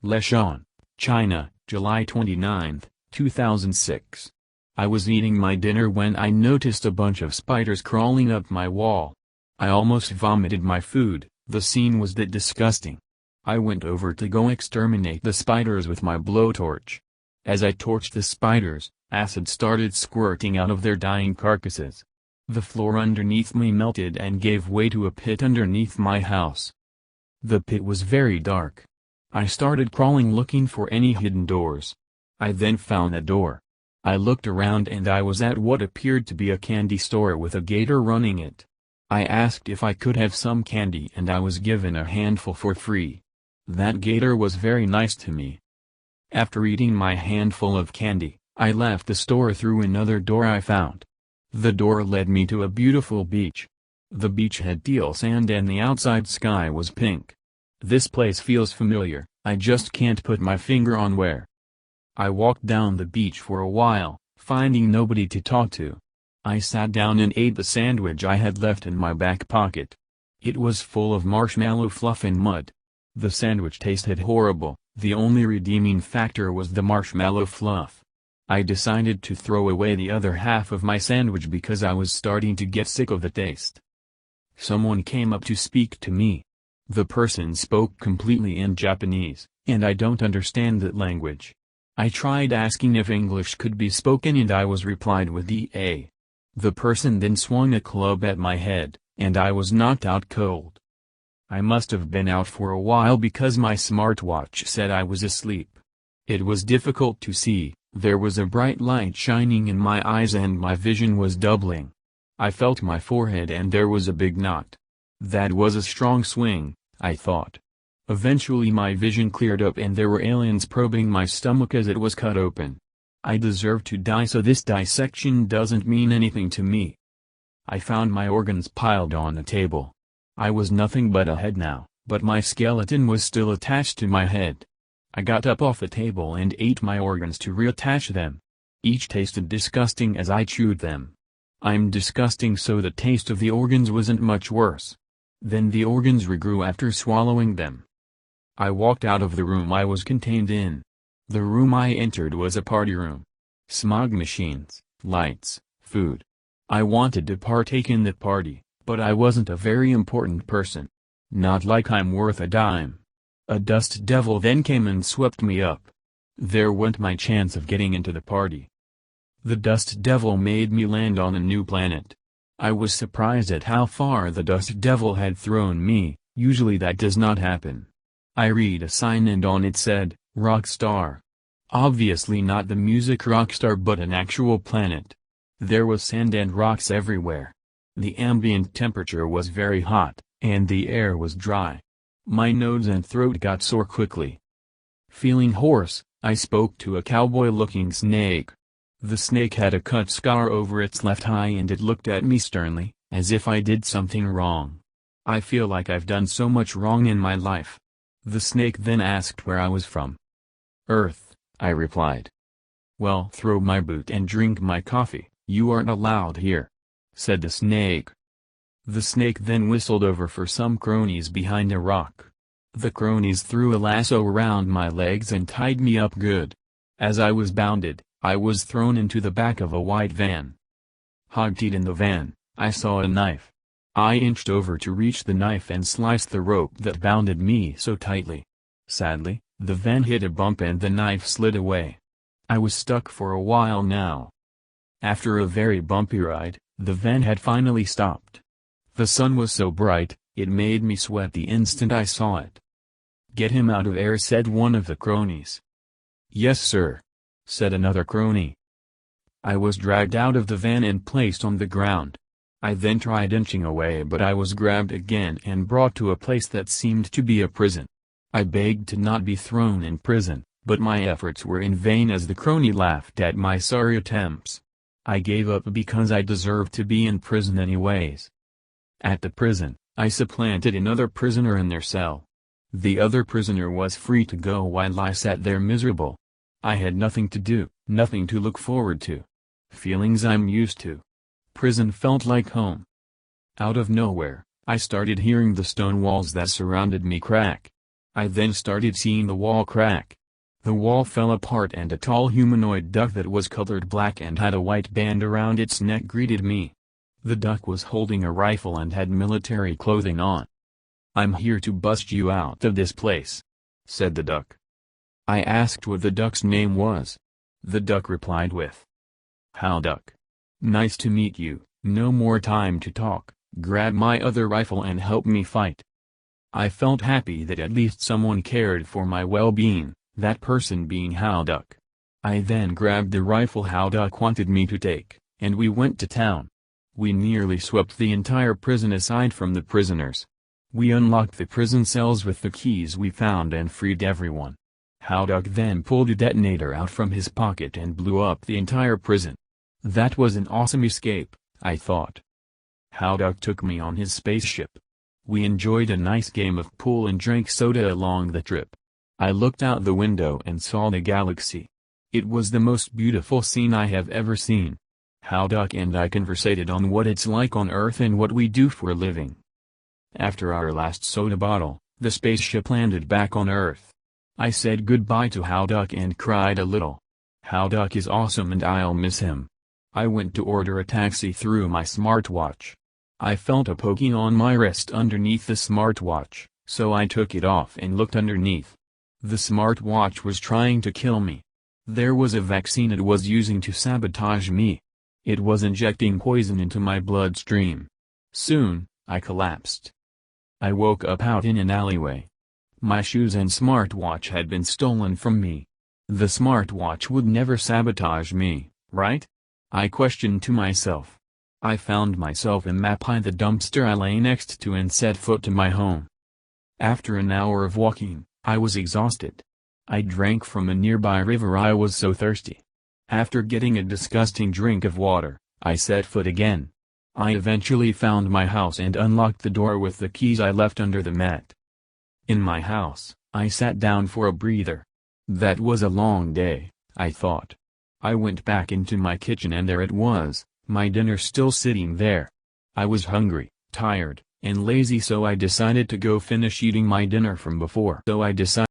Leshan, China, July 29, 2006. I was eating my dinner when I noticed a bunch of spiders crawling up my wall. I almost vomited my food, the scene was that disgusting. I went over to go exterminate the spiders with my blowtorch. As I torched the spiders, acid started squirting out of their dying carcasses. The floor underneath me melted and gave way to a pit underneath my house. The pit was very dark. I started crawling looking for any hidden doors. I then found a door. I looked around and I was at what appeared to be a candy store with a gator running it. I asked if I could have some candy and I was given a handful for free. That gator was very nice to me. After eating my handful of candy, I left the store through another door I found. The door led me to a beautiful beach. The beach had teal sand and the outside sky was pink. This place feels familiar, I just can't put my finger on where. I walked down the beach for a while, finding nobody to talk to. I sat down and ate the sandwich I had left in my back pocket. It was full of marshmallow fluff and mud. The sandwich tasted horrible, the only redeeming factor was the marshmallow fluff. I decided to throw away the other half of my sandwich because I was starting to get sick of the taste. Someone came up to speak to me. The person spoke completely in Japanese, and I don't understand that language. I tried asking if English could be spoken and I was replied with EA. The person then swung a club at my head, and I was knocked out cold. I must have been out for a while because my smartwatch said I was asleep. It was difficult to see, there was a bright light shining in my eyes and my vision was doubling. I felt my forehead and there was a big knot. That was a strong swing, I thought. Eventually my vision cleared up and there were aliens probing my stomach as it was cut open. I deserve to die, so this dissection doesn't mean anything to me. I found my organs piled on a table. I was nothing but a head now, but my skeleton was still attached to my head. I got up off the table and ate my organs to reattach them. Each tasted disgusting as I chewed them. I'm disgusting, so the taste of the organs wasn't much worse. Then the organs regrew after swallowing them. I walked out of the room I was contained in. The room I entered was a party room. Smog machines, lights, food. I wanted to partake in the party, but I wasn't a very important person. Not like I'm worth a dime. A dust devil then came and swept me up. There went my chance of getting into the party. The dust devil made me land on a new planet. I was surprised at how far the dust devil had thrown me, usually that does not happen. I read a sign and on it said, Rockstar. Obviously not the music Rockstar but an actual planet. There was sand and rocks everywhere. The ambient temperature was very hot, and the air was dry. My nose and throat got sore quickly. Feeling hoarse, I spoke to a cowboy-looking snake. The snake had a cut scar over its left eye and it looked at me sternly, as if I did something wrong. I feel like I've done so much wrong in my life. The snake then asked where I was from. Earth, I replied. Well, throw my boot and drink my coffee, you aren't allowed here, said the snake. The snake then whistled over for some cronies behind a rock. The cronies threw a lasso around my legs and tied me up good. As I was bounded, I was thrown into the back of a white van. Hogtied in the van, I saw a knife. I inched over to reach the knife and sliced the rope that bounded me so tightly. Sadly, the van hit a bump and the knife slid away. I was stuck for a while now. After a very bumpy ride, the van had finally stopped. The sun was so bright, it made me sweat the instant I saw it. Get him out of there, said one of the cronies. Yes sir, said another crony. I was dragged out of the van and placed on the ground. I then tried inching away but I was grabbed again and brought to a place that seemed to be a prison. I begged to not be thrown in prison, but my efforts were in vain as the crony laughed at my sorry attempts. I gave up because I deserved to be in prison anyways. At the prison, I supplanted another prisoner in their cell. The other prisoner was free to go while I sat there miserable. I had nothing to do, nothing to look forward to. Feelings I'm used to. Prison felt like home. Out of nowhere, I started hearing the stone walls that surrounded me crack. I then started seeing the wall crack. The wall fell apart and a tall humanoid duck that was colored black and had a white band around its neck greeted me. The duck was holding a rifle and had military clothing on. "I'm here to bust you out of this place," said the duck. I asked what the duck's name was. The duck replied with, "How Duck. Nice to meet you, no more time to talk, grab my other rifle and help me fight." I felt happy that at least someone cared for my well-being, that person being How Duck. I then grabbed the rifle How Duck wanted me to take, and we went to town. We nearly swept the entire prison aside from the prisoners. We unlocked the prison cells with the keys we found and freed everyone. How Duck then pulled a detonator out from his pocket and blew up the entire prison. That was an awesome escape, I thought. How Duck took me on his spaceship. We enjoyed a nice game of pool and drank soda along the trip. I looked out the window and saw the galaxy. It was the most beautiful scene I have ever seen. How Duck and I conversated on what it's like on Earth and what we do for a living. After our last soda bottle, the spaceship landed back on Earth. I said goodbye to How Duck and cried a little. How Duck is awesome and I'll miss him. I went to order a taxi through my smartwatch. I felt a poking on my wrist underneath the smartwatch, so I took it off and looked underneath. The smartwatch was trying to kill me. There was a vaccine it was using to sabotage me. It was injecting poison into my bloodstream. Soon, I collapsed. I woke up out in an alleyway. My shoes and smartwatch had been stolen from me. The smartwatch would never sabotage me, right? I questioned to myself. I found myself in Mapai, the dumpster I lay next to, and set foot to my home. After an hour of walking, I was exhausted. I drank from a nearby river, I was so thirsty. After getting a disgusting drink of water, I set foot again. I eventually found my house and unlocked the door with the keys I left under the mat. In my house, I sat down for a breather. That was a long day, I thought. I went back into my kitchen and there it was, my dinner still sitting there. I was hungry, tired, and lazy, so I decided to go finish eating my dinner from before. So I decided